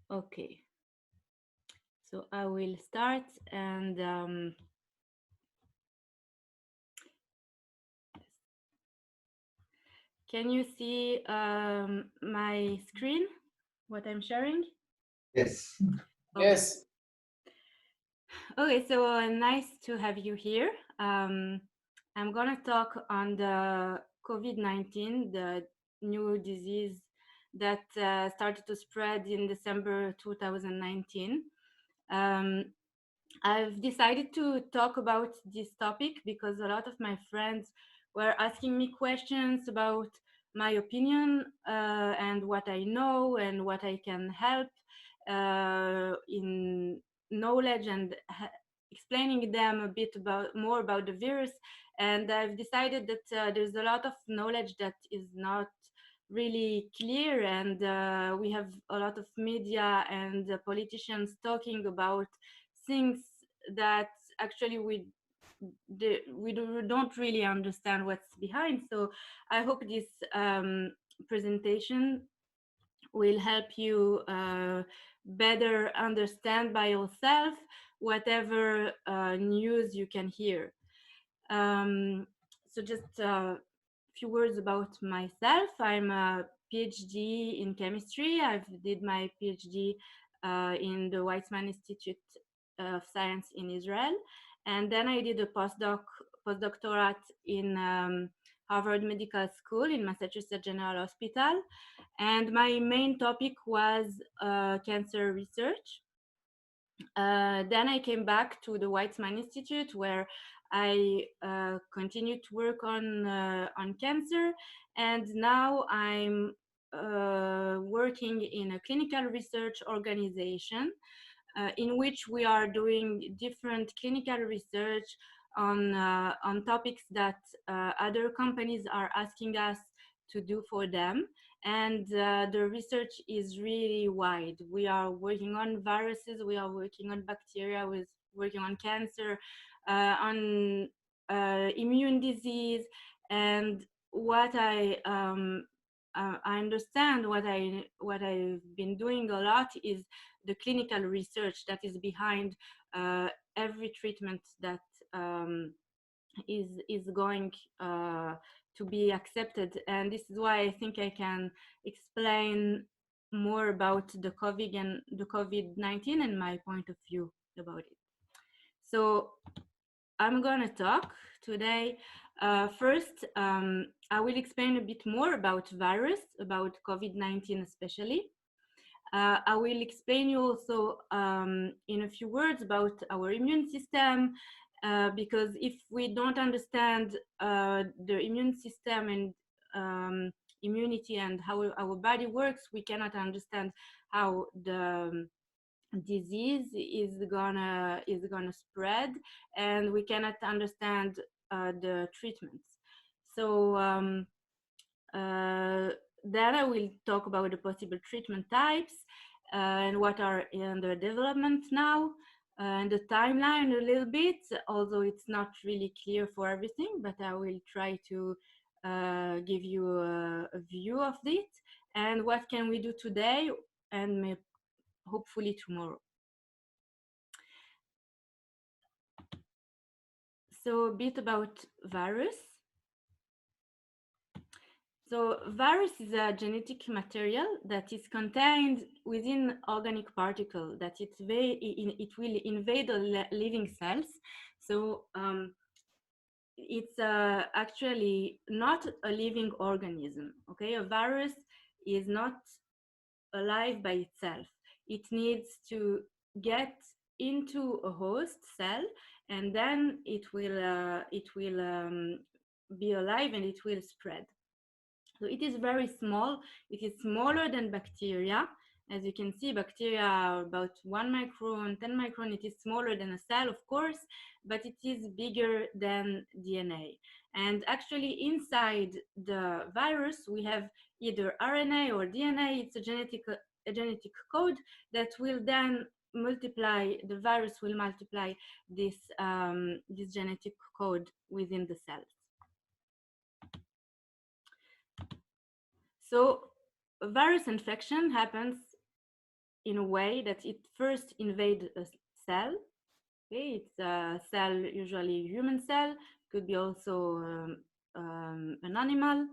Okay, so I will start, and can you see my screen, what I'm sharing? Yes. Okay. Yes. Okay, so nice to have you here. I'm gonna talk on the COVID-19, the new disease that started to spread in December 2019. Um, I've decided to talk about this topic because a lot of my friends were asking me questions about my opinion and what I know and what I can help in knowledge and explaining them a bit about more about the virus. And I've decided that there's a lot of knowledge that is not really clear, and we have a lot of media and politicians talking about things that actually we don't really understand what's behind. So I hope this presentation will help you better understand by yourself whatever news you can hear. So just a few words about myself. I'm a PhD in chemistry. I've did my PhD in the Weizmann Institute of Science in Israel, and then I did a postdoctorate in Harvard Medical School in Massachusetts General Hospital, and my main topic was cancer research. Then I came back to the Weizmann Institute, where I continued to work on cancer, and now I'm working in a clinical research organization in which we are doing different clinical research on topics that other companies are asking us to do for them. And the research is really wide. We are working on viruses, we are working on bacteria, we're working on cancer, on immune disease. And what I understand, what I've been doing a lot is the clinical research that is behind every treatment that is going to be accepted. And this is why I think I can explain more about the COVID-19 and my point of view about it. So I'm gonna talk today. First, I will explain a bit more about virus, about COVID-19 especially. I will explain you also in a few words about our immune system, because if we don't understand the immune system and immunity and how our body works, we cannot understand how the disease is gonna spread, and we cannot understand the treatments. So then I will talk about the possible treatment types and what are under development now, and the timeline a little bit, although it's not really clear for everything, but I will try to give you a view of it and what can we do today and hopefully tomorrow. So a bit about virus. So virus is a genetic material that is contained within organic particle that it will invade the living cells. So it's actually not a living organism. Okay, a virus is not alive by itself. It needs to get into a host cell, and then it will be alive and it will spread. So it is very small. It is smaller than bacteria. As you can see, bacteria are about 1 micron, 10 micron. It is smaller than a cell, of course, but it is bigger than DNA. And actually, inside the virus, we have either RNA or DNA. It's a genetic code that will then multiply. The virus will multiply this genetic code within the cells. So virus infection happens in a way that it first invades a cell. Okay, it's a cell, usually a human cell, could be also an animal,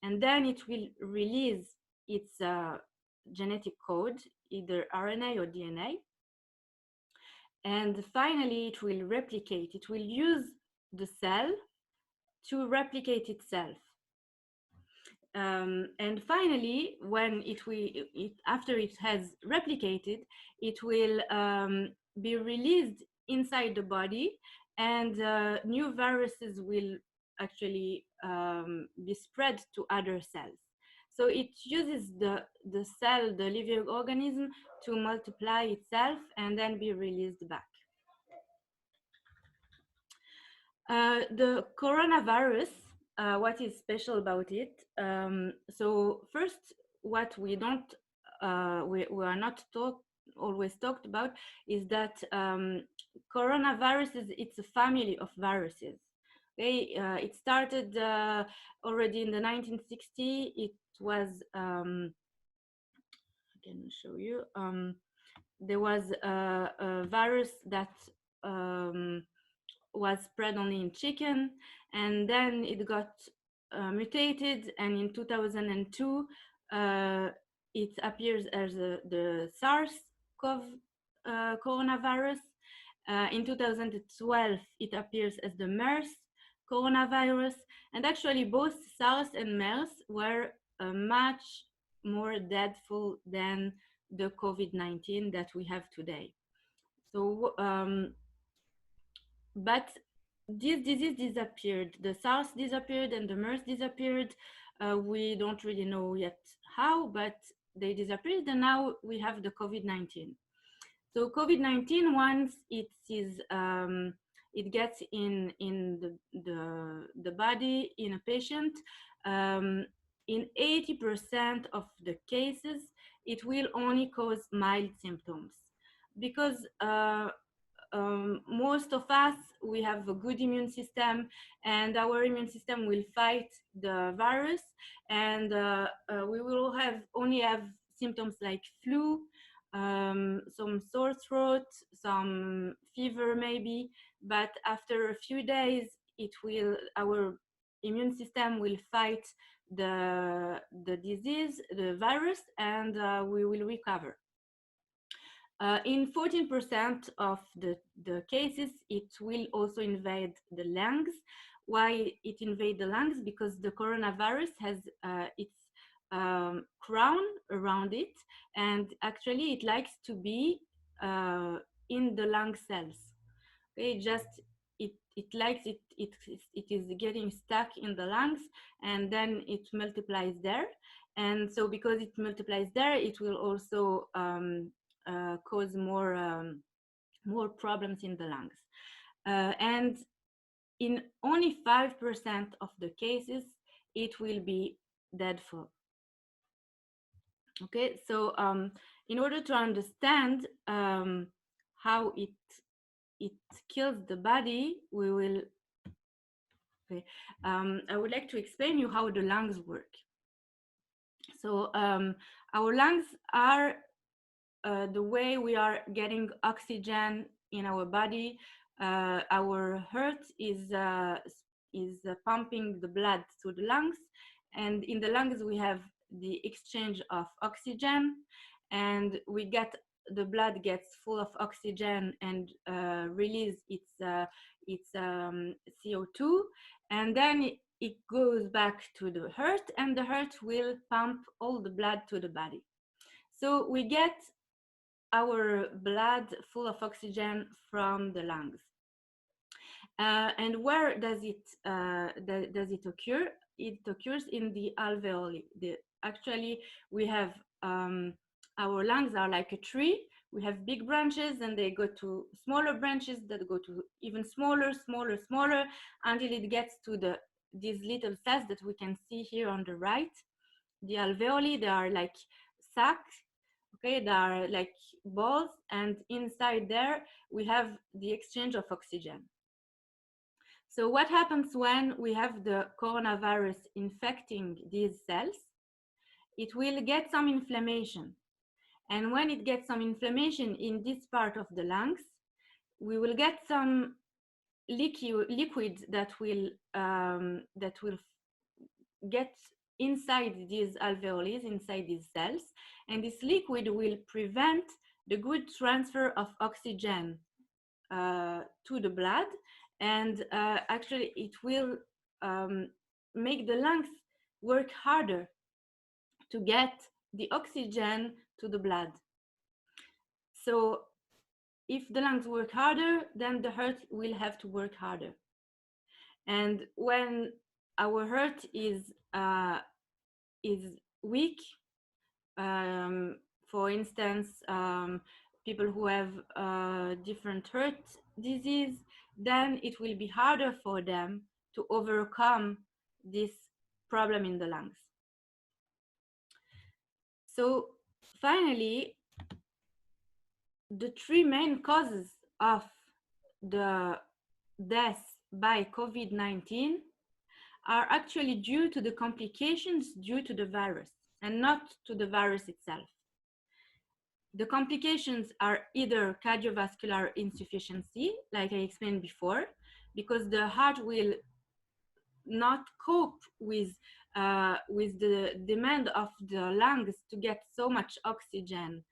and then it will release its genetic code, either RNA or DNA, and finally it will replicate. It will use the cell to replicate itself. And finally, when after it has replicated, it will be released inside the body, and new viruses will actually be spread to other cells. So it uses the cell, the living organism, to multiply itself and then be released back. The coronavirus, what is special about it? So first, what we don't, we are not always talked about is that coronaviruses, it's a family of viruses. Okay, it started already in the 1960s. It was, I can show you. There was a virus that was spread only in chicken, and then it got mutated, and in 2002 it appears as the SARS-CoV coronavirus. In 2012 it appears as the MERS coronavirus, and actually both SARS and MERS were much more deadly than the COVID-19 that we have today. So but this disease disappeared. The SARS disappeared and the MERS disappeared. We don't really know yet how, but they disappeared, and now we have the COVID-19. So COVID-19, once it gets in the body in a patient, in 80% of the cases, it will only cause mild symptoms, because most of us, we have a good immune system, and our immune system will fight the virus, and we will only have symptoms like flu, some sore throat, some fever maybe, but after a few days, our immune system will fight the disease, the virus, and we will recover. In 14% of the cases, it will also invade the lungs. Why it invades the lungs? Because the coronavirus has its crown around it, and actually it likes to be in the lung cells. Okay, it likes it is getting stuck in the lungs, and then it multiplies there. And so because it multiplies there, it will also cause more problems in the lungs. And in only 5% of the cases, it will be deadly. Okay, so in order to understand how it kills the body, we will. Okay, I would like to explain you how the lungs work. So our lungs are the way we are getting oxygen in our body. Our heart is pumping the blood to the lungs, and in the lungs we have the exchange of oxygen, and the blood gets full of oxygen and release its CO2, and then it goes back to the heart, and the heart will pump all the blood to the body. So we get our blood full of oxygen from the lungs. And where does it occur? It occurs in the alveoli. Actually, we have our lungs are like a tree. We have big branches, and they go to smaller branches that go to even smaller, until it gets to these little cells that we can see here on the right. The alveoli, they are like sacs. Okay, they are like balls, and inside there we have the exchange of oxygen. So what happens when we have the coronavirus infecting these cells? It will get some inflammation, And when it gets some inflammation in this part of the lungs, we will get some liquid that will get inside these alveoli, inside these cells, and this liquid will prevent the good transfer of oxygen to the blood, and actually it will make the lungs work harder to get the oxygen to the blood. So if the lungs work harder, then the heart will have to work harder. And when our heart is weak, for instance, people who have different heart disease, then it will be harder for them to overcome this problem in the lungs. So finally, the three main causes of the death by COVID-19 are actually due to the complications due to the virus and not to the virus itself. The complications are either cardiovascular insufficiency, like I explained before, because the heart will not cope with the demand of the lungs to get so much oxygen,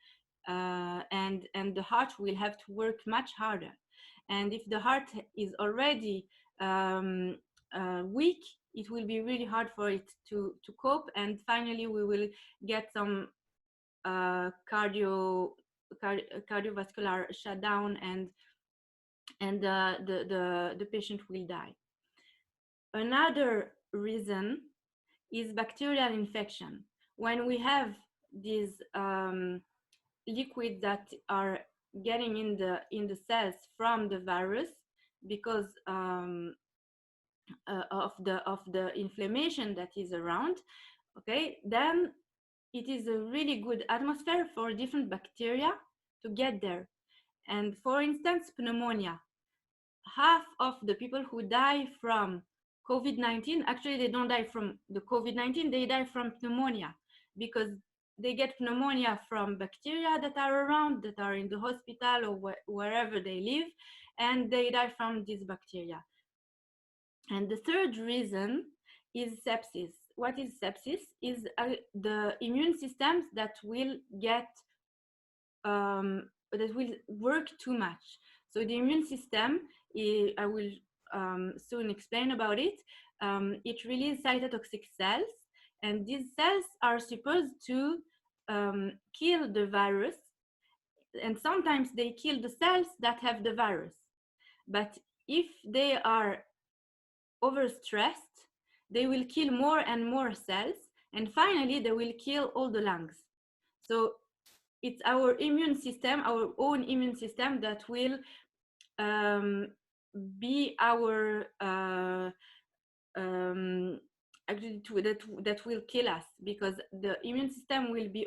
and the heart will have to work much harder. And if the heart is already weak, it will be really hard for it to cope, and finally we will get some cardiovascular shutdown, and the patient will die. Another reason is bacterial infection. When we have these liquids that are getting in the cells from the virus because of the inflammation that is around, okay, then it is a really good atmosphere for different bacteria to get there. And for instance, pneumonia. Half of the people who die from COVID-19, actually they don't die from the COVID-19, they die from pneumonia, because they get pneumonia from bacteria that are around, that are in the hospital or wherever they live, and they die from this bacteria. And the third reason is sepsis. What is sepsis? Is the immune systems that will get that will work too much. So the immune system, I will soon explain about it. It releases cytotoxic cells, and these cells are supposed to kill the virus, and sometimes they kill the cells that have the virus. But if they are overstressed, they will kill more and more cells, and finally they will kill all the lungs. So it's our immune system, our own immune system, that will be our actually that will kill us, because the immune system will be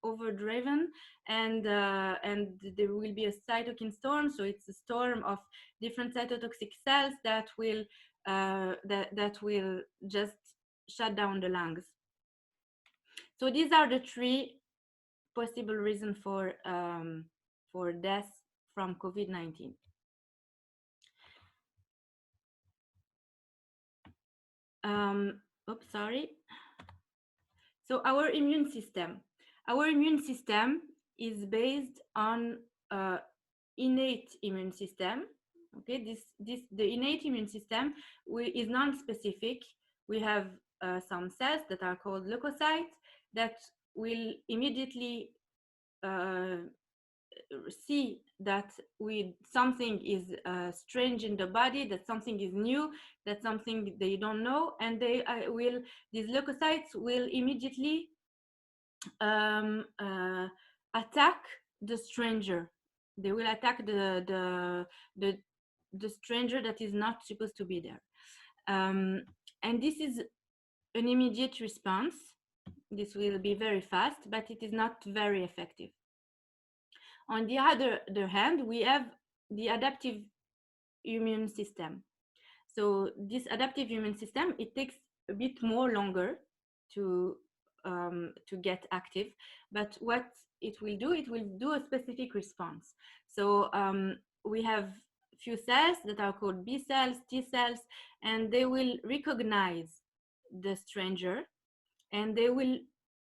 overdriven, and there will be a cytokine storm. So it's a storm of different cytotoxic cells that will that will just shut down the lungs. So these are the three possible reasons for death from COVID-19. Oops, sorry. So our immune system is based on innate immune system. Okay, the innate immune system is non-specific. We have some cells that are called leukocytes that will immediately see that something is strange in the body, that something is new, that something they don't know, and these leukocytes will immediately attack the stranger. They will attack the stranger that is not supposed to be there, and this is an immediate response. This will be very fast, but it is not very effective. On the other hand, we have the adaptive immune system. So this adaptive immune system, it takes a bit more longer to to get active. But what it will do a specific response. So we have few cells that are called B cells, T cells, and they will recognize the stranger, and they will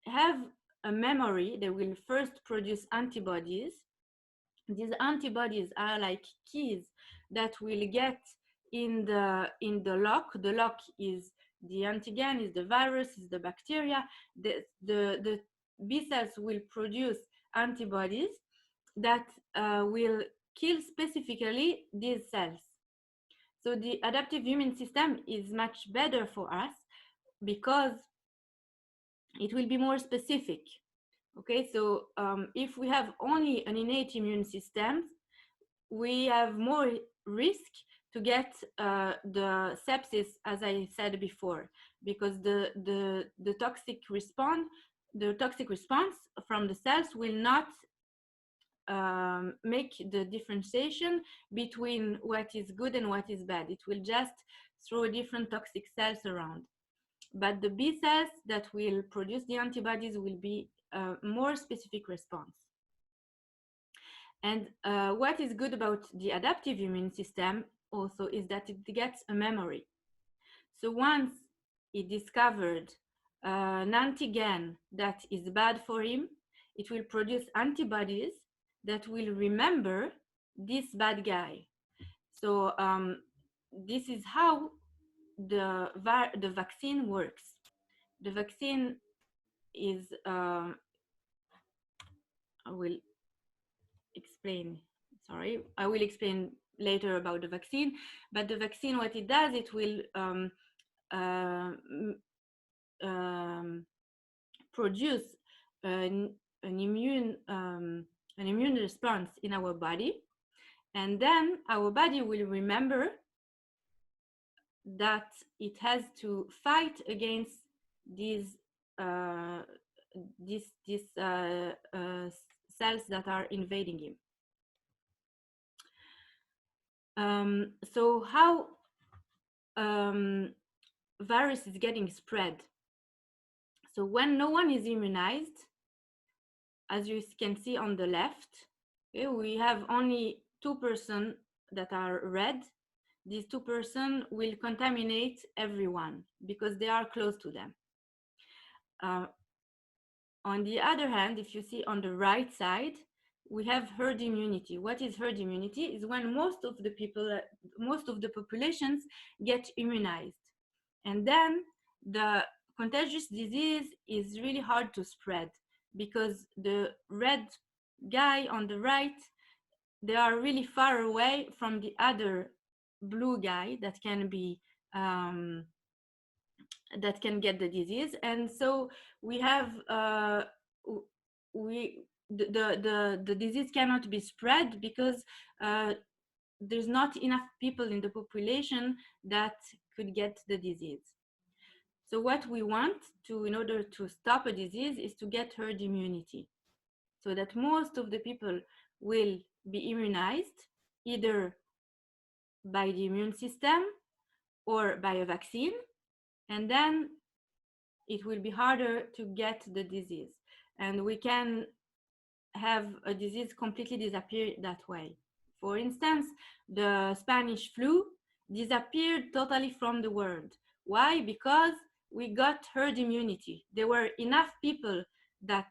have a memory. They will first produce antibodies. These antibodies are like keys that will get in the lock. The lock is the antigen, is the virus, is the bacteria. The B cells will produce antibodies that will kill specifically these cells. So the adaptive immune system is much better for us because it will be more specific. Okay, so if we have only an innate immune system, we have more risk to get the sepsis, as I said before, because the toxic response from the cells will not make the differentiation between what is good and what is bad. It will just throw different toxic cells around. But the B cells that will produce the antibodies will be a more specific response. And what is good about the adaptive immune system also is that it gets a memory. So once it discovered an antigen that is bad for him, it will produce antibodies that will remember this bad guy. So this is how the vaccine works. The vaccine is, I will explain later about the vaccine, but the vaccine, what it does, it will produce an immune response in our body, and then our body will remember that it has to fight against these cells that are invading him. So how virus is getting spread? So when no one is immunized, as you can see on the left, okay, we have only 2% that are red. These 2% will contaminate everyone because they are close to them. On the other hand, if you see on the right side, we have herd immunity. What is herd immunity? Is when most of the people, most of the populations get immunized. And then the contagious disease is really hard to spread because the red guy on the right, they are really far away from the other blue guy that can be that can get the disease. And so we have the disease cannot be spread because there's not enough people in the population that could get the disease. So what we want to, in order to stop a disease, is to get herd immunity, so that most of the people will be immunized either by the immune system or by a vaccine, and then it will be harder to get the disease, and we can have a disease completely disappear that way. For instance, the Spanish flu disappeared totally from the world. Why? Because we got herd immunity. There were enough people that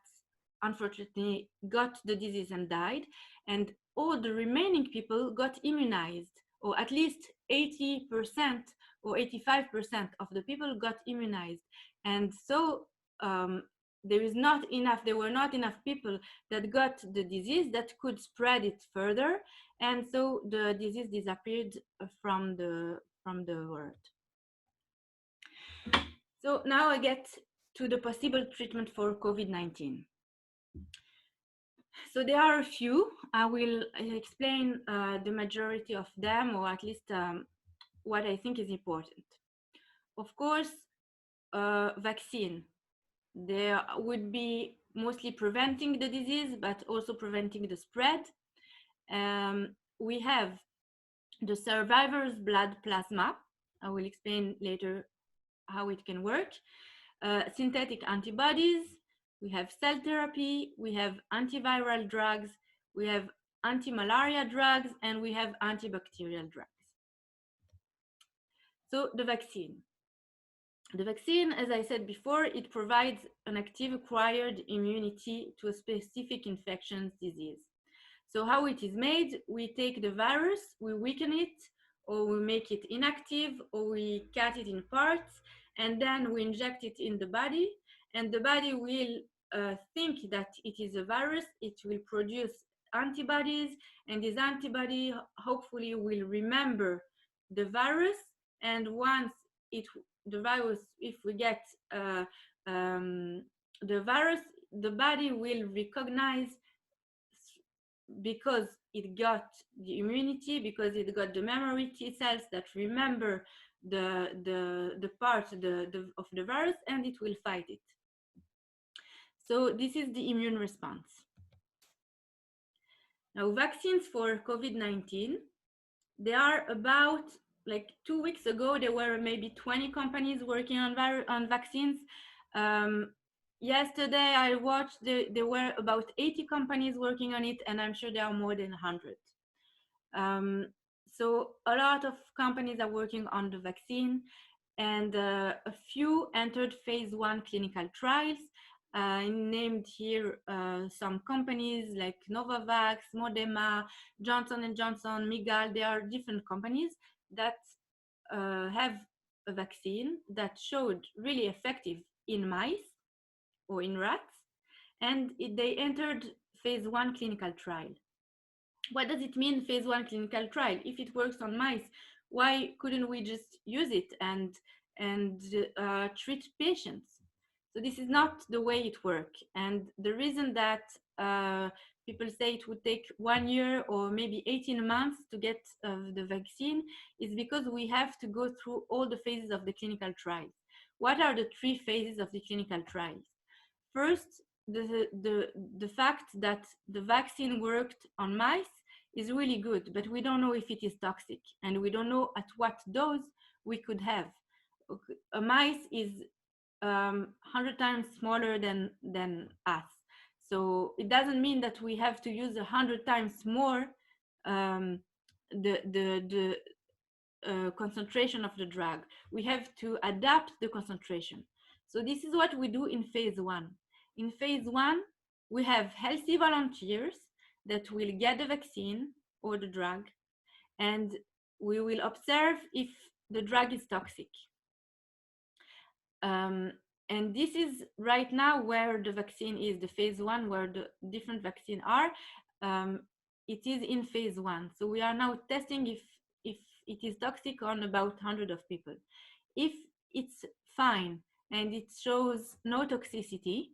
unfortunately got the disease and died, and all the remaining people got immunized, or at least 80% or 85% of the people got immunized. And so there were not enough people that got the disease that could spread it further, and so the disease disappeared from the world. So now I get to the possible treatment for COVID-19. So there are a few. I will explain the majority of them, or at least what I think is important. Of course, vaccine. There would be mostly preventing the disease, but also preventing the spread. We have the survivor's blood plasma. I will explain later how it can work. synthetic antibodies, we have cell therapy, we have antiviral drugs, we have antimalaria drugs, and we have antibacterial drugs. So the vaccine. The vaccine, as I said before, it provides an active acquired immunity to a specific infectious disease. So how it is made, we take the virus, we weaken it, or we make it inactive, or we cut it in parts, and then we inject it in the body, and the body will think that it is a virus, it will produce antibodies, and this antibody hopefully will remember the virus, and once the virus, if we get the virus, the body will recognize, because it got the immunity, because it got the memory T cells that remember the part of the virus, and it will fight it. So this is the immune response. Now, vaccines for COVID-19, they are about, like 2 weeks ago, there were maybe 20 companies working on vaccines. Yesterday I watched, there were about 80 companies working on it, and I'm sure there are more than 100. So a lot of companies are working on the vaccine, and a few entered phase 1 clinical trials. I named here some companies like Novavax, Modema, Johnson & Johnson, Migal. There are different companies that have a vaccine that showed really effective in mice or in rats, and they entered phase 1 clinical trial. What does it mean, phase 1 clinical trial? If it works on mice, why couldn't we just use it and treat patients? So this is not the way it works. And the reason that people say it would take 1 year or maybe 18 months to get the vaccine is because we have to go through all the phases of the clinical trials. What are the 3 phases of the clinical trials? First, the fact that the vaccine worked on mice is really good, but we don't know if it is toxic, and we don't know at what dose we could have. A mice is 100 times smaller than us. So it doesn't mean that we have to use 100 times more the concentration of the drug. We have to adapt the concentration. So this is what we do in phase 1. In phase 1, we have healthy volunteers that will get the vaccine or the drug, and we will observe if the drug is toxic. And this is right now where the vaccine is, the phase 1, where the different vaccines are. It is in phase 1. So we are now testing if it is toxic on about 100 of people. If it's fine and it shows no toxicity,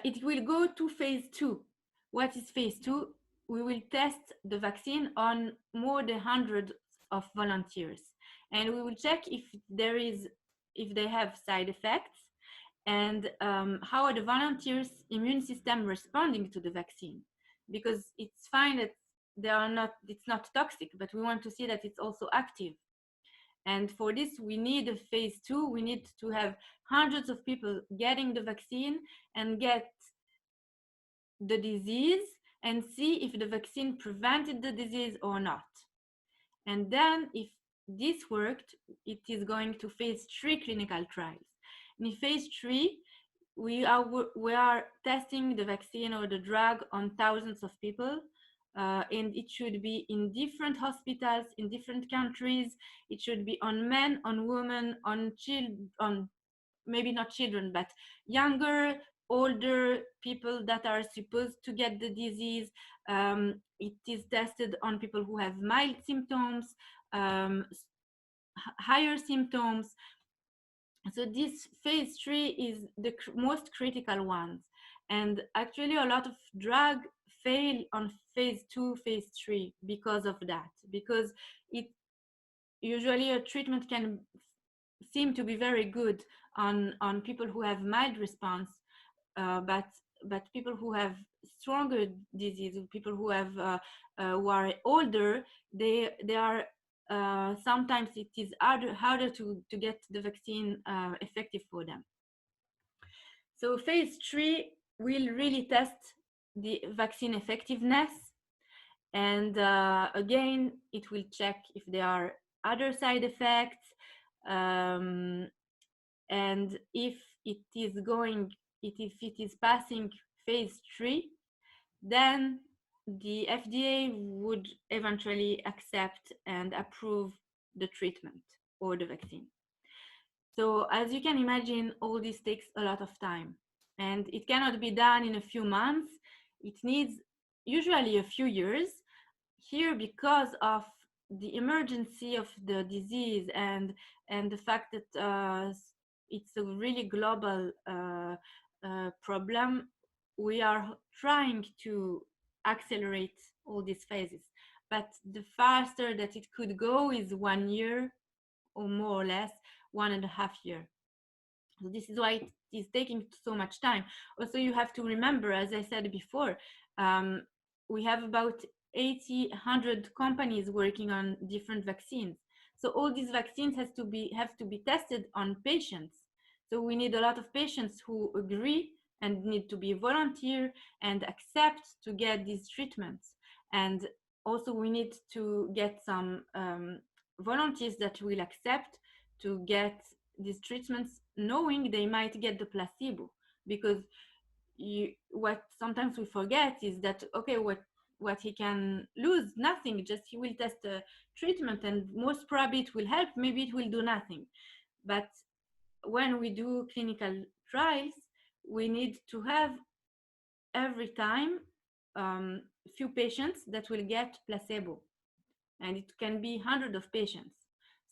it will go to phase 2. What is phase 2? We will test the vaccine on more than 100 of volunteers, and we will check if they have side effects, and how are the volunteers' immune system responding to the vaccine. Because it's fine that it's not toxic, but we want to see that it's also active. And for this, we need a phase 2. We need to have hundreds of people getting the vaccine and get the disease and see if the vaccine prevented the disease or not. And then if this worked, it is going to phase 3 clinical trials. In phase 3, we are testing the vaccine or the drug on thousands of people. And it should be in different hospitals in different countries. It should be on men, on women, on children, on maybe not children, but younger, older people that are supposed to get the disease. It is tested on people who have mild symptoms, higher symptoms. So this phase 3 is the most critical ones. And actually a lot of drugs fail on phase 2, phase 3 because of that, because it usually a treatment can seem to be very good on people who have mild response, but people who have stronger disease, people who have who are older, they are sometimes it is harder to get the vaccine effective for them. So phase 3 will really test the vaccine effectiveness. And again, it will check if there are other side effects. And if it is passing phase 3, then the FDA would eventually accept and approve the treatment or the vaccine. So as you can imagine, all this takes a lot of time, and it cannot be done in a few months. It needs usually a few years. Here, because of the emergency of the disease and the fact that it's a really global problem, we are trying to accelerate all these phases. But the faster that it could go is 1 year, or more or less 1.5 years. So this is why it is taking so much time. Also, you have to remember, as I said before, we have about 100 companies working on different vaccines. So all these vaccines have to be tested on patients. So we need a lot of patients who agree and need to be volunteer and accept to get these treatments. And also we need to get some volunteers that will accept to get these treatments, knowing they might get the placebo. Because what sometimes we forget is that, okay, what he can lose? Nothing. Just he will test a treatment and most probably it will help, maybe it will do nothing. But when we do clinical trials, we need to have every time few patients that will get placebo, and it can be hundreds of patients.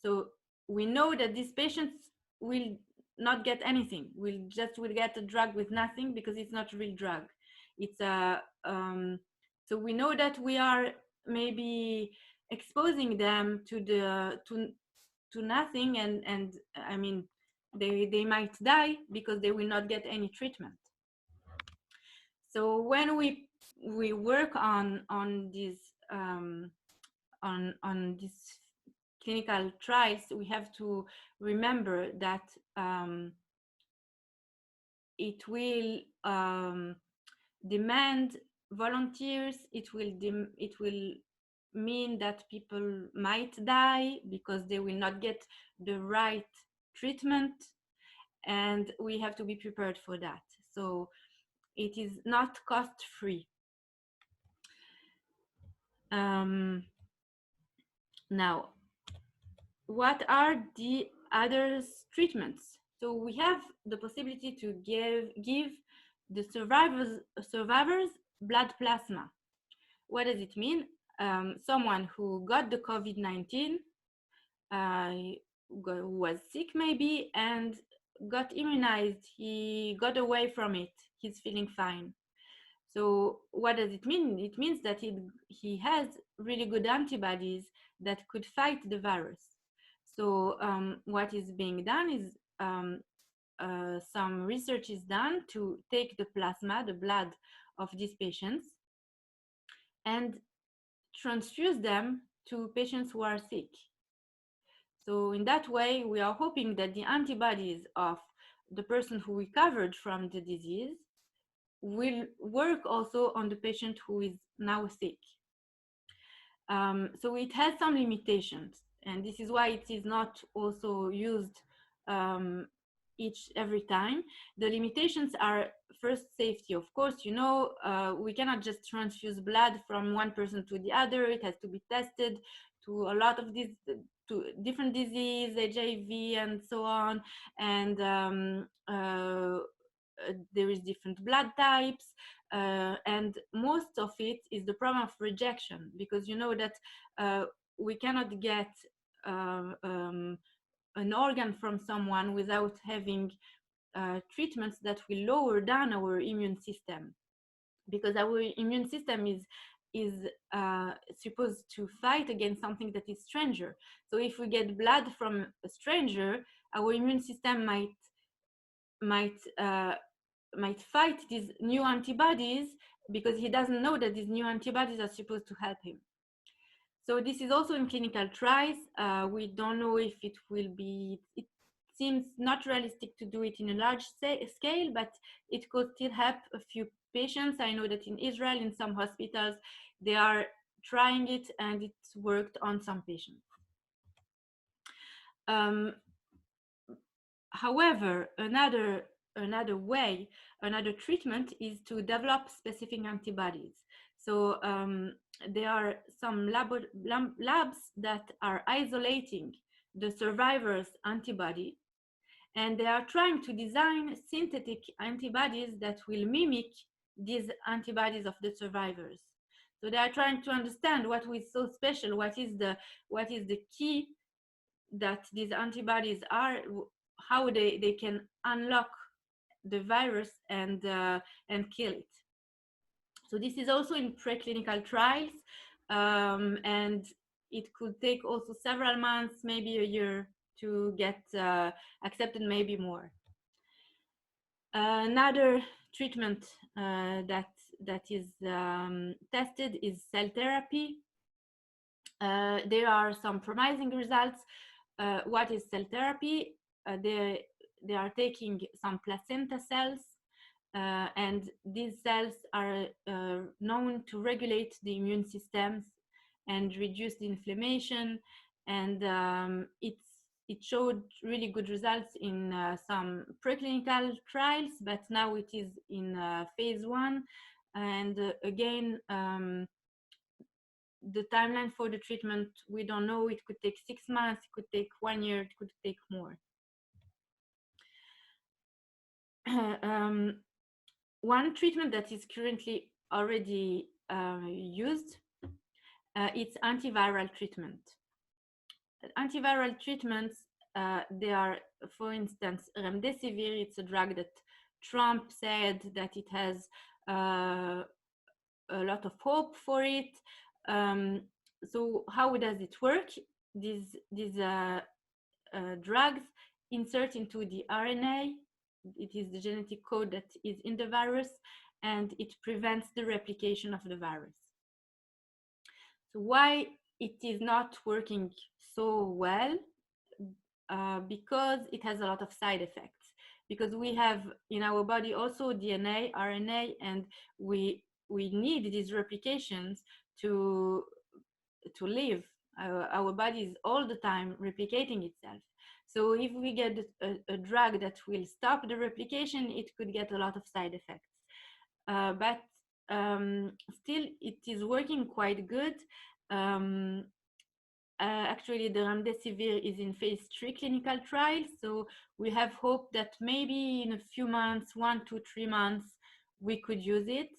So we know that these patients will not get anything, will get a drug with nothing, because it's not a real drug. It's a so we know that we are maybe exposing them to nothing, and I mean they might die because they will not get any treatment. So when we work on these on these clinical trials, we have to remember that it will demand volunteers. It will mean that people might die because they will not get the right treatment, and we have to be prepared for that. So it is not cost-free. Now, what are the other treatments? So we have the possibility to give the survivors blood plasma. What does it mean? Someone who got the COVID-19, who was sick maybe, and got immunized, he got away from it, he's feeling fine. So what does it mean? It means that he has really good antibodies that could fight the virus. So what is being done is some research is done to take the plasma, the blood of these patients, and transfuse them to patients who are sick. So in that way, we are hoping that the antibodies of the person who recovered from the disease will work also on the patient who is now sick. So it has some limitations, and this is why it is not also used every time. The limitations are first safety. Of course, we cannot just transfuse blood from one person to the other. It has to be tested to a lot of these to different disease, HIV, and so on. And there is different blood types, and most of it is the problem of rejection, because you know that we cannot get an organ from someone without having treatments that will lower down our immune system, because our immune system is supposed to fight against something that is stranger. So if we get blood from a stranger, our immune system might fight these new antibodies, because he doesn't know that these new antibodies are supposed to help him. So this is also in clinical trials. We don't know if it will be, it seems not realistic to do it in a large scale, but it could still help a few patients. I know that in Israel, in some hospitals, they are trying it and it's worked on some patients. However, another way, another treatment is to develop specific antibodies. So there are some labs that are isolating the survivor's antibody, and they are trying to design synthetic antibodies that will mimic these antibodies of the survivors. So they are trying to understand what is so special, what is the key that these antibodies are, how they can unlock the virus and kill it. So this is also in preclinical trials, and it could take also several months, maybe a year, to get accepted, maybe more. Another treatment that is tested is cell therapy. There are some promising results. What is cell therapy? They are taking some placenta cells, and these cells are known to regulate the immune systems and reduce the inflammation, and it showed really good results in some preclinical trials, but now it is in phase 1, and again, the timeline for the treatment, we don't know. It could take 6 months, it could take 1 year, it could take more. One treatment that is currently already used, it's antiviral treatment. Antiviral treatments, they are, for instance, remdesivir. It's a drug that Trump said that it has a lot of hope for it. So how does it work? These drugs insert into the RNA. It is the genetic code that is in the virus, and it prevents the replication of the virus. So why it is not working so well? Because it has a lot of side effects. Because we have in our body also DNA, RNA, and we need these replications to live. Our body is all the time replicating itself. So if we get a drug that will stop the replication, it could get a lot of side effects. But still, it is working quite good. Actually, the remdesivir is in phase 3 clinical trials, so we have hope that maybe in a few months, 1 to 3 months, we could use it.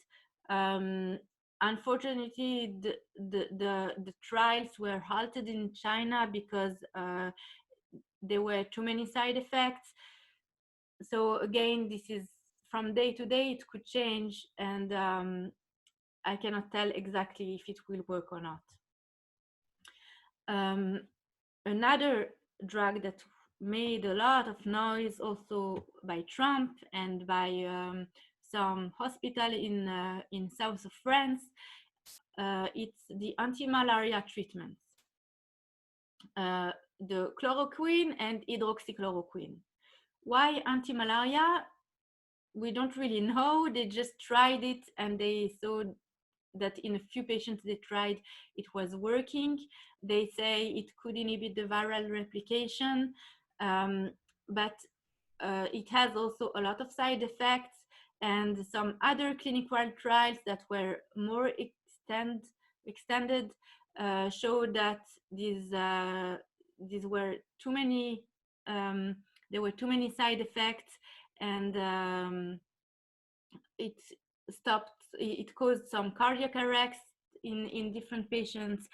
Unfortunately, the trials were halted in China because there were too many side effects. So again, this is from day to day, it could change, and I cannot tell exactly if it will work or not. Another drug that made a lot of noise also by Trump and by some hospital in south of France, it's the antimalaria treatments, the chloroquine and hydroxychloroquine. Why antimalaria? We don't really know. They just tried it and they saw that in a few patients they tried, it was working. They say it could inhibit the viral replication, but it has also a lot of side effects, and some other clinical trials that were more extended showed that these were too many, there were too many side effects, and it caused some cardiac arrest in different patients.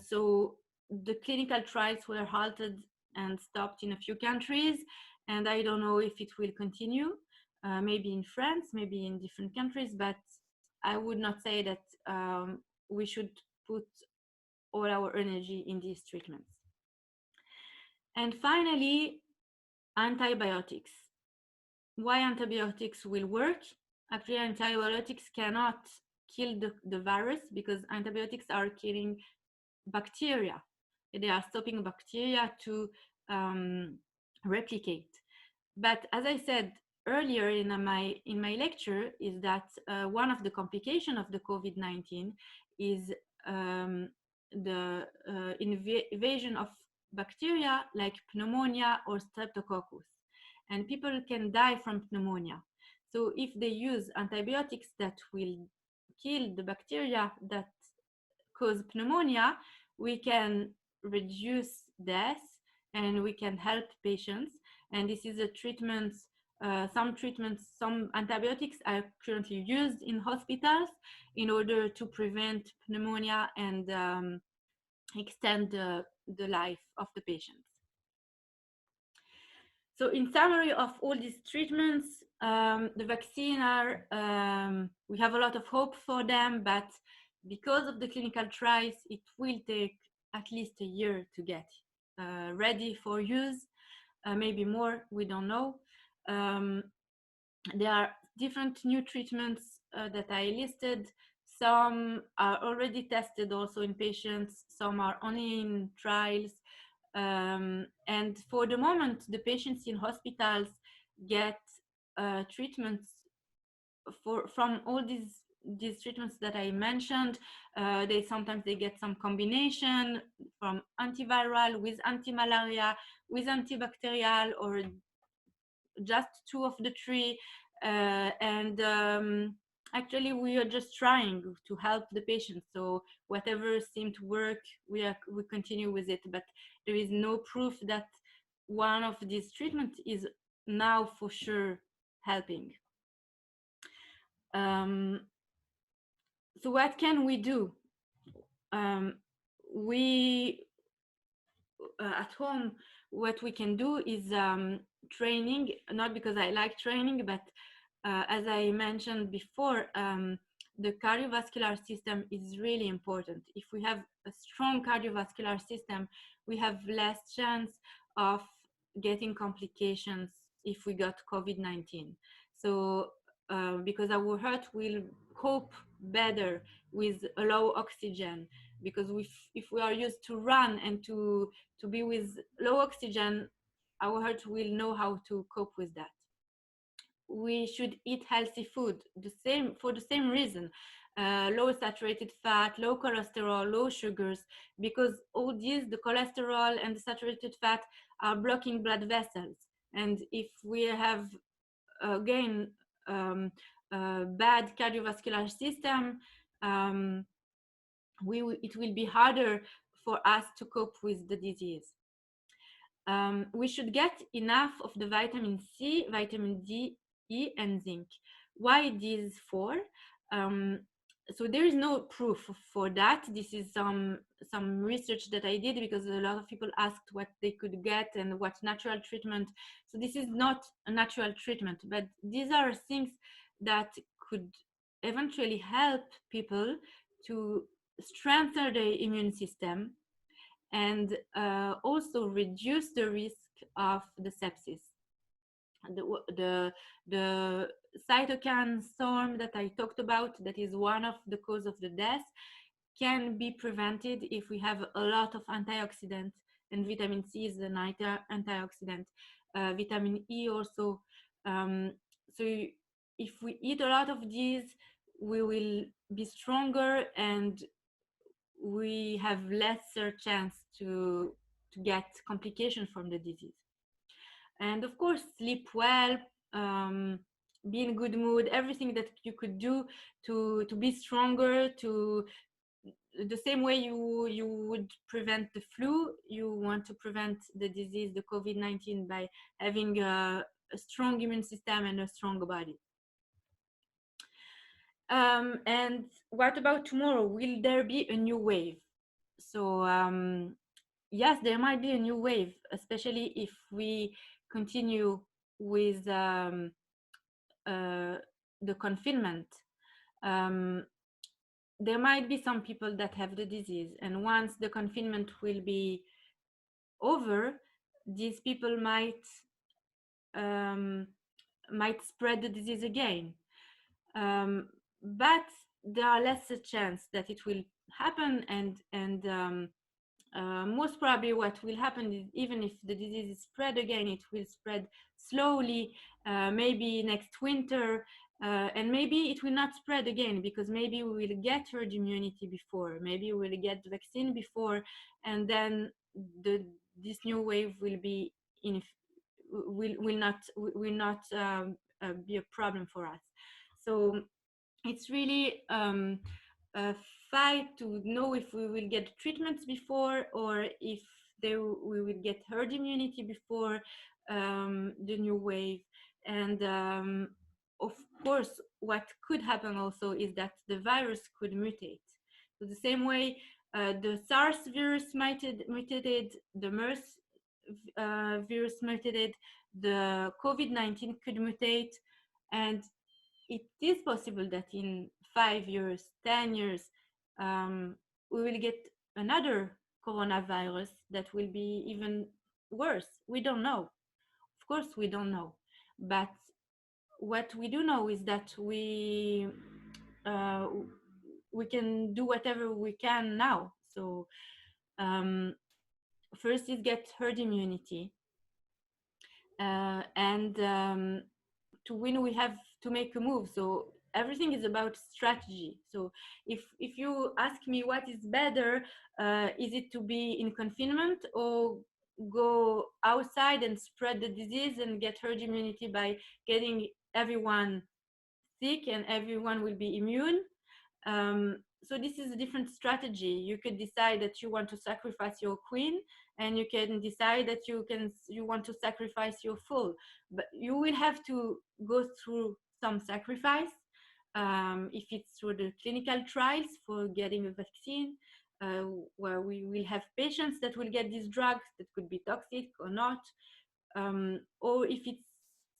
So the clinical trials were halted and stopped in a few countries, and I don't know if it will continue, maybe in France, maybe in different countries, but I would not say that we should put all our energy in these treatments. And finally, antibiotics. Why antibiotics will work? Actually, antibiotics cannot kill the virus because antibiotics are killing bacteria. They are stopping bacteria to replicate. But as I said earlier in my lecture, is that one of the complications of the COVID-19 is the invasion of bacteria like pneumonia or streptococcus, and people can die from pneumonia. So if they use antibiotics that will kill the bacteria that cause pneumonia, we can reduce death and we can help patients. And this is a treatment. Some antibiotics are currently used in hospitals in order to prevent pneumonia and extend the life of the patients. So in summary of all these treatments, the vaccine are, we have a lot of hope for them, but because of the clinical trials, it will take at least a year to get ready for use, maybe more, we don't know. There are different new treatments that I listed. Some are already tested also in patients, some are only in trials. And for the moment, the patients in hospitals get treatments from all these treatments that I mentioned. They sometimes get some combination from antiviral with antimalaria, with antibacterial, or just two of the three. And actually, we are just trying to help the patient. So whatever seemed to work, we continue with it. But there is no proof that one of these treatments is now for sure helping. So what can we do? We at home, what we can do is training, not because I like training, but as I mentioned before, the cardiovascular system is really important. If we have a strong cardiovascular system, we have less chance of getting complications if we got COVID-19. So because our heart will cope better with a low oxygen, because if we are used to run and to be with low oxygen, our heart will know how to cope with that. We should eat healthy food, for the same reason. Low saturated fat, low cholesterol, low sugars, because all these, the cholesterol and the saturated fat, are blocking blood vessels. And if we have, again, bad cardiovascular system, it will be harder for us to cope with the disease. We should get enough of the vitamin C, vitamin D, E, and zinc. Why these four? So there is no proof for that. This is some research that I did because a lot of people asked what they could get and what natural treatment. So this is not a natural treatment, but these are things that could eventually help people to strengthen their immune system and also reduce the risk of the sepsis. The cytokine storm that I talked about, that is one of the cause of the death, can be prevented if we have a lot of antioxidants, and vitamin C is an antioxidant. Vitamin E also. So if we eat a lot of these, we will be stronger and we have lesser chance to get complications from the disease. And of course, sleep well, be in good mood, everything that you could do to be stronger, to the same way you would prevent the flu, you want to prevent the disease, the COVID-19, by having a strong immune system and a strong body. And what about tomorrow? Will there be a new wave? So yes, there might be a new wave, especially if we continue with the confinement. There might be some people that have the disease, and once the confinement will be over, these people might spread the disease again. But there are lesser chance that it will happen, and most probably what will happen is, even if the disease is spread again, it will spread slowly, maybe next winter, and maybe it will not spread again, because maybe we will get herd immunity before, maybe we will get the vaccine before, and then this new wave will be in, will not be a problem for us. So it's really a fight to know if we will get treatments before, or if we will get herd immunity before the new wave. And of course, what could happen also is that the virus could mutate. So the same way the SARS virus mutated, the MERS virus mutated, the COVID-19 could mutate, and it is possible that in 5 years, 10 years, we will get another coronavirus that will be even worse. We don't know. Of course, we don't know. But what we do know is that we can do whatever we can now. So first is get herd immunity. And to win, we have to make a move. So everything is about strategy. So if you ask me what is better, is it to be in confinement or go outside and spread the disease and get herd immunity by getting everyone sick and everyone will be immune? So this is a different strategy. You could decide that you want to sacrifice your queen, and you can decide that you want to sacrifice your foal. But you will have to go through some sacrifice. If it's through the clinical trials for getting a vaccine, where we will have patients that will get these drugs that could be toxic or not, or if it's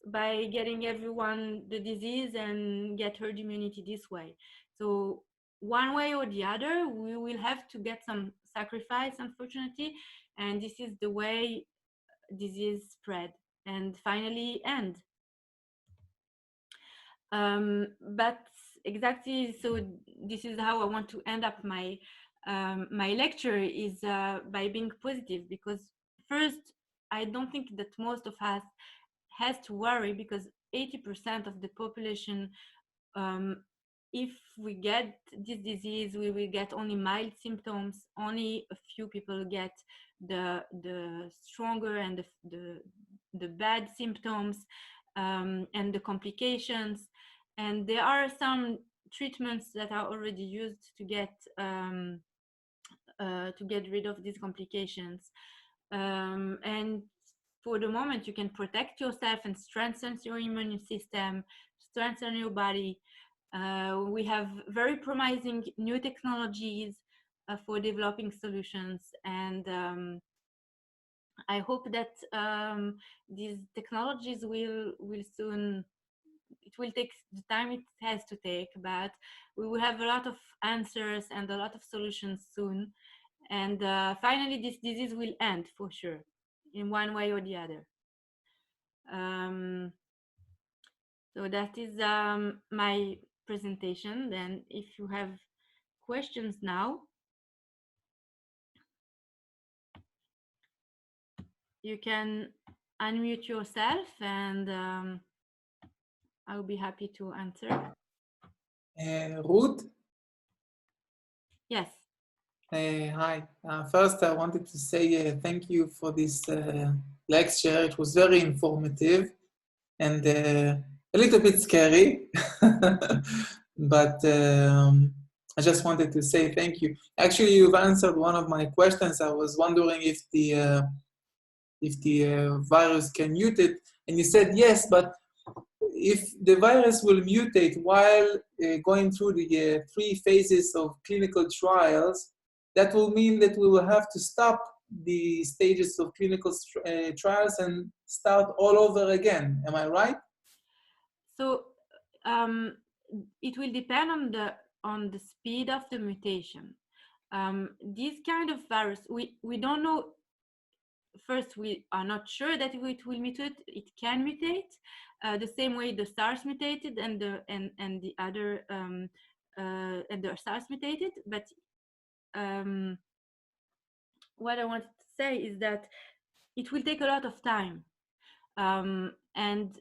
by getting everyone the disease and get herd immunity this way. So one way or the other, we will have to get some sacrifice, unfortunately, and this is the way disease spread and finally end. But exactly, so this is how I want to end up my my lecture, is by being positive, because first, I don't think that most of us has to worry, because 80% of the population, if we get this disease, we will get only mild symptoms. Only a few people get the stronger and the bad symptoms, and the complications. And there are some treatments that are already used to get rid of these complications. And for the moment, you can protect yourself and strengthen your immune system, strengthen your body. We have very promising new technologies for developing solutions, and I hope that these technologies will soon, it will take the time it has to take, but we will have a lot of answers and a lot of solutions soon. And finally, this disease will end for sure, in one way or the other. So that is my presentation. Then if you have questions now, you can unmute yourself, and I'll be happy to answer. Ruth? Yes. Hi. First, I wanted to say thank you for this lecture. It was very informative and a little bit scary, but I just wanted to say thank you. Actually, you've answered one of my questions. I was wondering if the virus can mutate, and you said yes, but if the virus will mutate while going through the 3 phases of clinical trials, that will mean that we will have to stop the stages of clinical trials and start all over again. Am I right? So it will depend on the speed of the mutation. This kind of virus, we don't know. First, we are not sure that it will mutate. It can mutate the same way the SARS mutated and the other and the SARS mutated. But what I wanted to say is that it will take a lot of time, and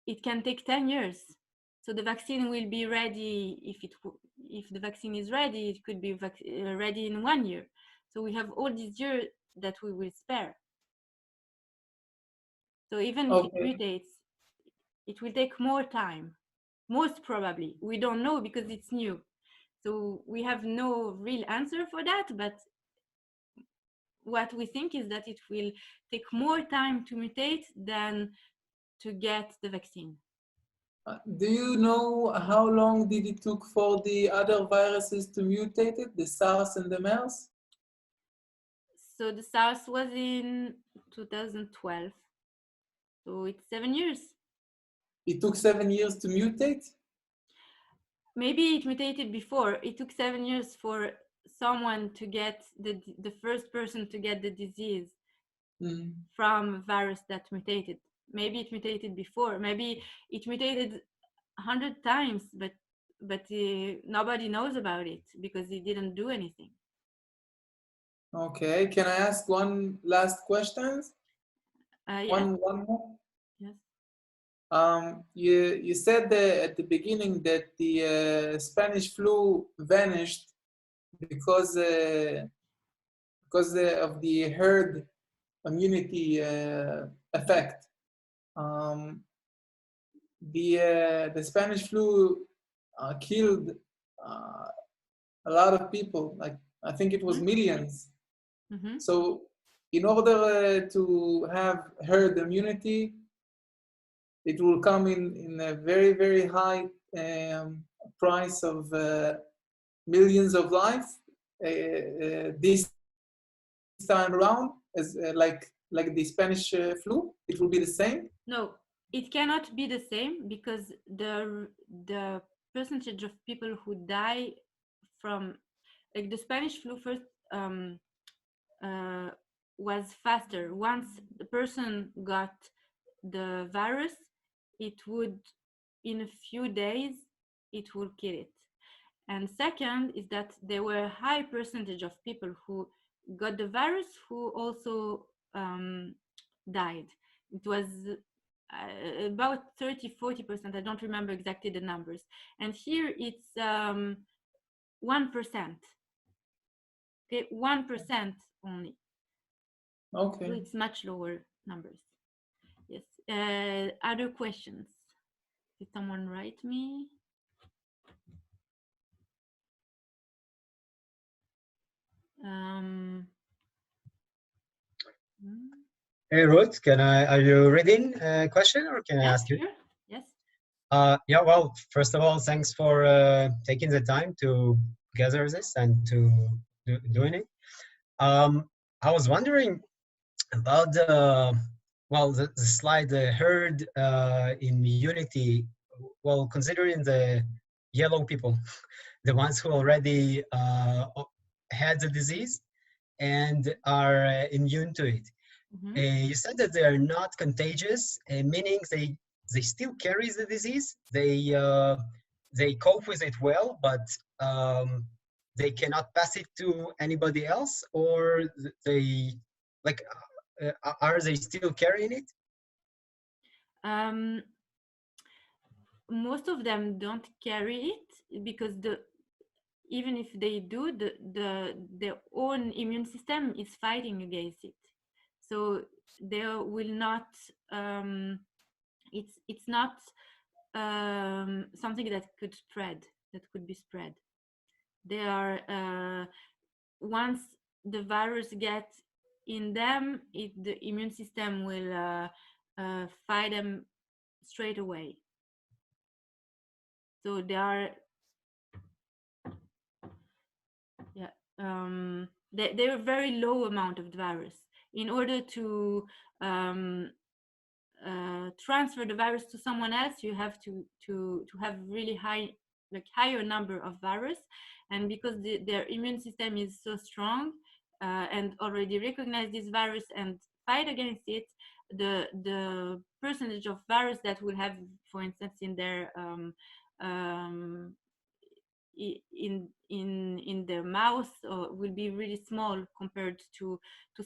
it can take 10 years. So the vaccine will be ready if the vaccine is ready, it could be ready in 1 year. So we have all these years that we will spare. So even if it Okay. mutates, it will take more time. Most probably, we don't know because it's new. So we have no real answer for that, but what we think is that it will take more time to mutate than to get the vaccine. Do you know how long did it took for the other viruses to mutate it, the SARS and the MERS? So the SARS was in 2012, so it's 7 years. It took 7 years to mutate? Maybe it mutated before. It took 7 years for someone to get the first person to get the disease from a virus that mutated. Maybe it mutated before. Maybe it mutated 100 times, but nobody knows about it because it didn't do anything. Okay, can I ask one last question? Yes. One more? Yes. You said at the beginning that the Spanish flu vanished because of the herd immunity effect. The Spanish flu killed a lot of people. Like I think it was millions. Mm-hmm. So in order to have herd immunity, it will come in a very, very high price of millions of life this time around, as like the Spanish flu. It will be the same. No, it cannot be the same because the percentage of people who die from, like, the Spanish flu first uh, was faster. Once the person got the virus, it would, in a few days, it will kill it. And second is that there were a high percentage of people who got the virus who also died. It was about 30-40%. I don't remember exactly the numbers. And here it's 1%. Okay, 1% only. Okay. So it's much lower numbers. Yes. Other questions? Did someone write me? Um, Hey Ruth, are you reading a question or can I yes, ask you? sure. Yes. Yeah, well, first of all, thanks for taking the time to gather this and to doing it. I was wondering about the slide, the herd immunity. Well, considering the yellow people, the ones who already had the disease and are immune to it. You said that they are not contagious, meaning they still carry the disease. They cope with it well, but they cannot pass it to anybody else, or they like are they still carrying it? Most of them don't carry it because even if they do, their own immune system is fighting against it. So they will not. It's not something that could be spread. They are once the virus gets in them, the immune system will fight them straight away. So they are, yeah, they're a very low amount of the virus. In order to transfer the virus to someone else, you have to have really higher number of virus, and because their immune system is so strong and already recognize this virus and fight against it, the percentage of virus that will have, for instance, in their in their mouth will be really small compared to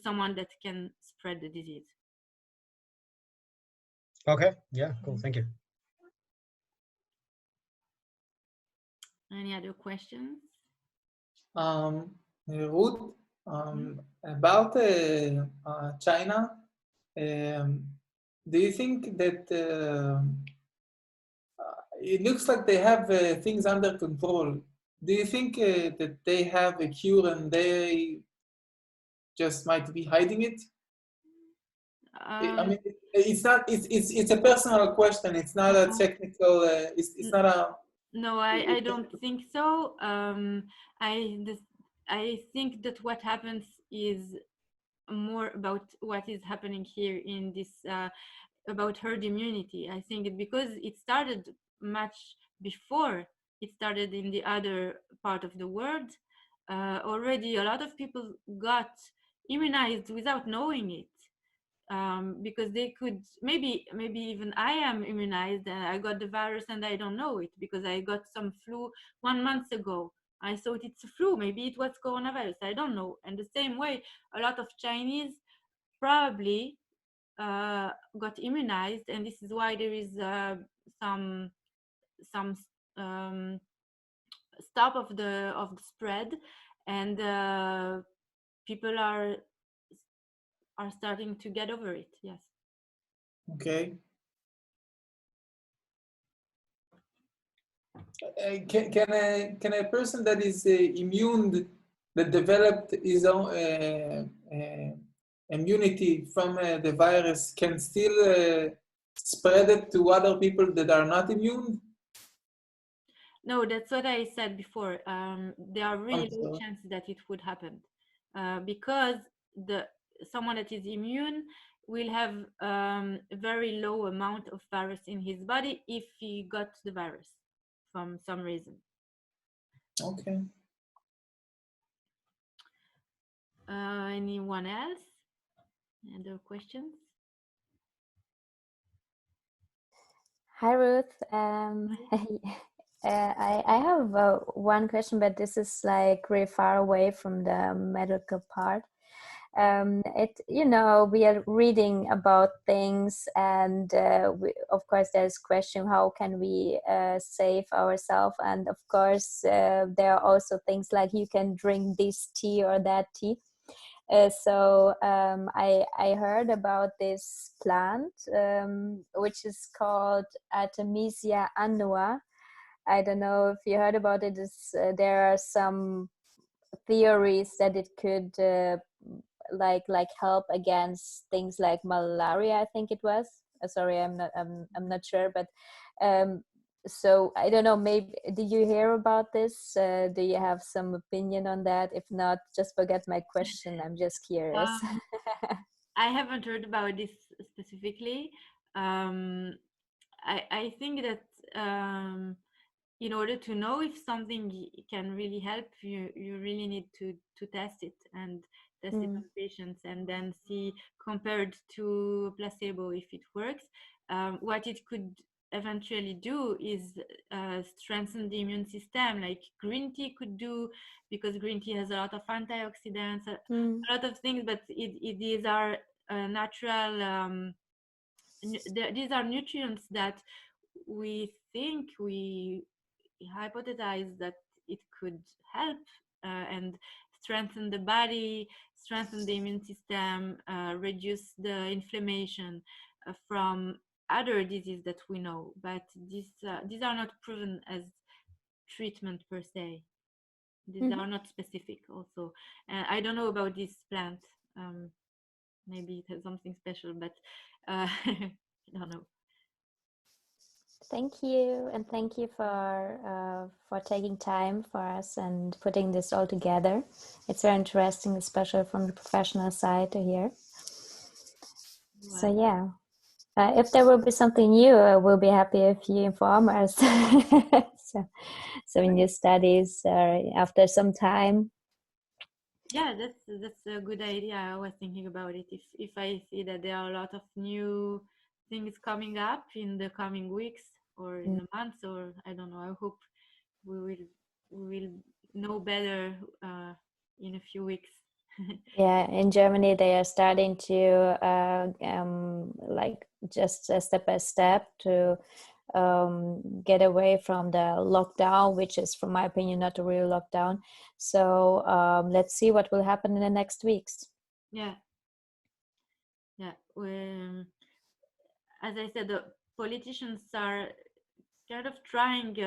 someone that can spread the disease. Okay, yeah, cool, thank you. Any other questions? Ruth, about China, do you think that it looks like they have things under control? Do you think that they have a cure and they just might be hiding it? I mean, it's not. It's a personal question. It's not a technical. It's not a. No, I don't think so. I think that what happens is more about what is happening here in this about herd immunity. I think because it started much before it started in the other part of the world. Already a lot of people got immunized without knowing it. Because they could maybe even I am immunized and I got the virus and I don't know it because I got some flu 1 month ago. I thought it's a flu, maybe it was coronavirus, I don't know. And the same way, a lot of Chinese probably got immunized, and this is why there is some stop of the spread, and people are starting to get over it. Yes. Okay. Can a person that is immune, that developed his own immunity from the virus, can still spread it to other people that are not immune? No, that's what I said before. There are really low chances that it would happen because someone that is immune will have a very low amount of virus in his body if he got the virus from some reason. Okay. Anyone else? Other questions? Hi, Ruth. I have one question, but this is like very far away from the medical part. We are reading about things, and of course there's question, how can we save ourselves? And of course there are also things like you can drink this tea or that tea. So I heard about this plant which is called Artemisia annua. I don't know if you heard about it. There are some theories that it could like help against things like malaria, I think it was. Sorry, I'm not sure, but so I don't know, maybe did you hear about this? Do you have some opinion on that? If not, just forget my question. I'm just curious. I haven't heard about this specifically. I think that in order to know if something can really help, you really need to test it and test it on patients and then see compared to placebo if it works. What it could eventually do is strengthen the immune system, like green tea could do, because green tea has a lot of antioxidants, a lot of things, but these are natural, these are nutrients that we think, we hypothesize that it could help and strengthen the body, strengthen the immune system, reduce the inflammation from other diseases that we know, but these are not proven as treatment per se. These are not specific also. I don't know about this plant. Maybe it has something special, but I don't know. Thank you, and thank you for taking time for us and putting this all together. It's very interesting, especially from the professional side to hear. Wow. So yeah, if there will be something new, we'll be happy if you inform us. so in your studies after some time. Yeah, that's a good idea. I was thinking about it. If I see that there are a lot of new things coming up in the coming weeks or in the months, or I don't know, I hope we will will know better in a few weeks. Yeah, in Germany they are starting to like just step by step to get away from the lockdown, which is, from my opinion, not a real lockdown. So let's see what will happen in the next weeks. Yeah. As I said, the politicians are kind of trying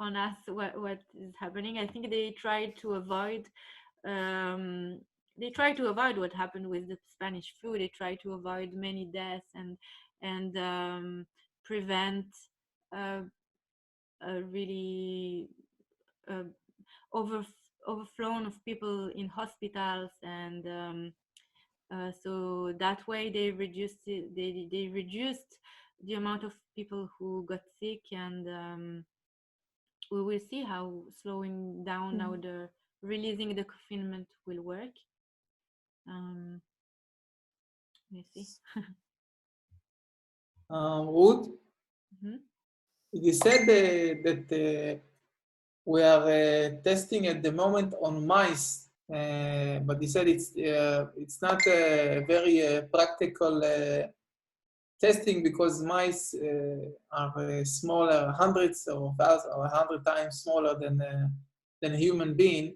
on us what is happening. I think they try to avoid what happened with the Spanish flu. They try to avoid many deaths and prevent a really overflow of people in hospitals, and so that way they reduced the amount of people who got sick, and we will see how slowing down now the releasing the confinement will work. Let's see. Ruth, you said that we are testing at the moment on mice, but you said it's not a very practical testing because mice are smaller, hundreds or thousands or 100 times smaller than a human being.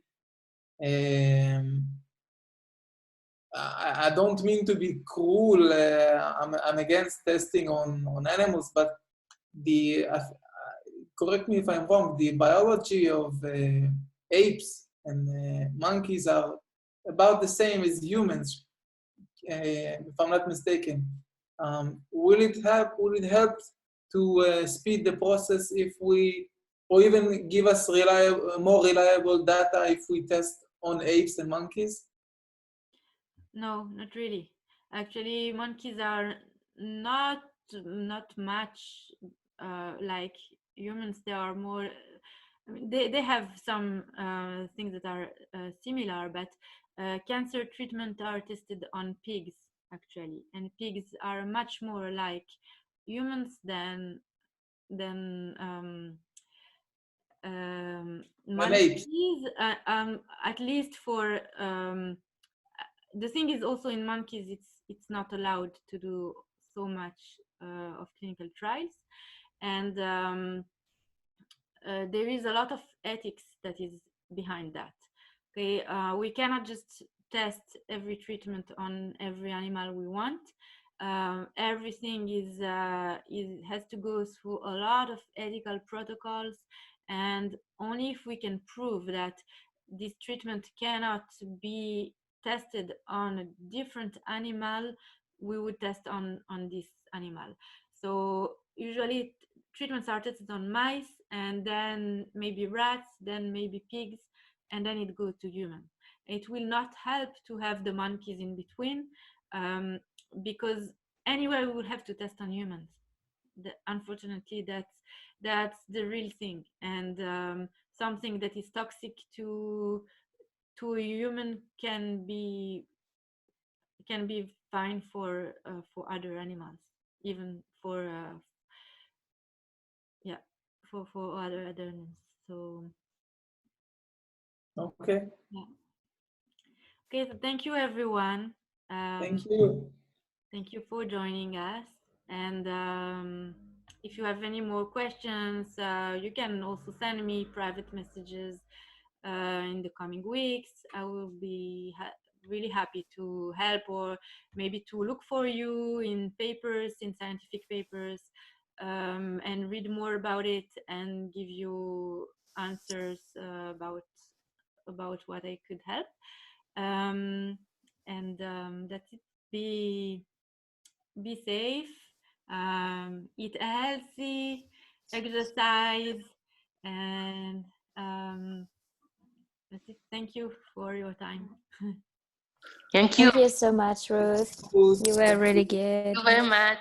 I don't mean to be cruel. I'm against testing on animals, but the correct me if I'm wrong. The biology of apes and monkeys are about the same as humans, if I'm not mistaken. Will it help to speed the process if we, or even give us more reliable data if we test on apes and monkeys? No, not really. Actually, monkeys are not much like humans. They are more. I mean, they have some things that are similar, but cancer treatment are tested on pigs actually, and pigs are much more like humans than monkeys. At least for the thing is also in monkeys, it's not allowed to do so much of clinical trials, and there is a lot of ethics that is behind that. Okay, we cannot just test every treatment on every animal we want. Everything has to go through a lot of ethical protocols, and only if we can prove that this treatment cannot be tested on a different animal, we would test on this animal. So usually treatments are tested on mice, and then maybe rats, then maybe pigs, and then it goes to humans. It will not help to have the monkeys in between, because anyway we will have to test on humans. Unfortunately, that's the real thing, and something that is toxic to a human can be fine for other animals, even for for other animals. So okay. Yeah. Okay, so thank you everyone. Thank you. Thank you for joining us. And if you have any more questions, you can also send me private messages in the coming weeks. I will be really happy to help, or maybe to look for you in papers, in scientific papers, and read more about it and give you answers about what I could help. And that's it. Be safe, eat healthy, exercise, and that's it. Thank you for your time. Thank you. Thank you so much, Ruth. You were really good. Thank you very much.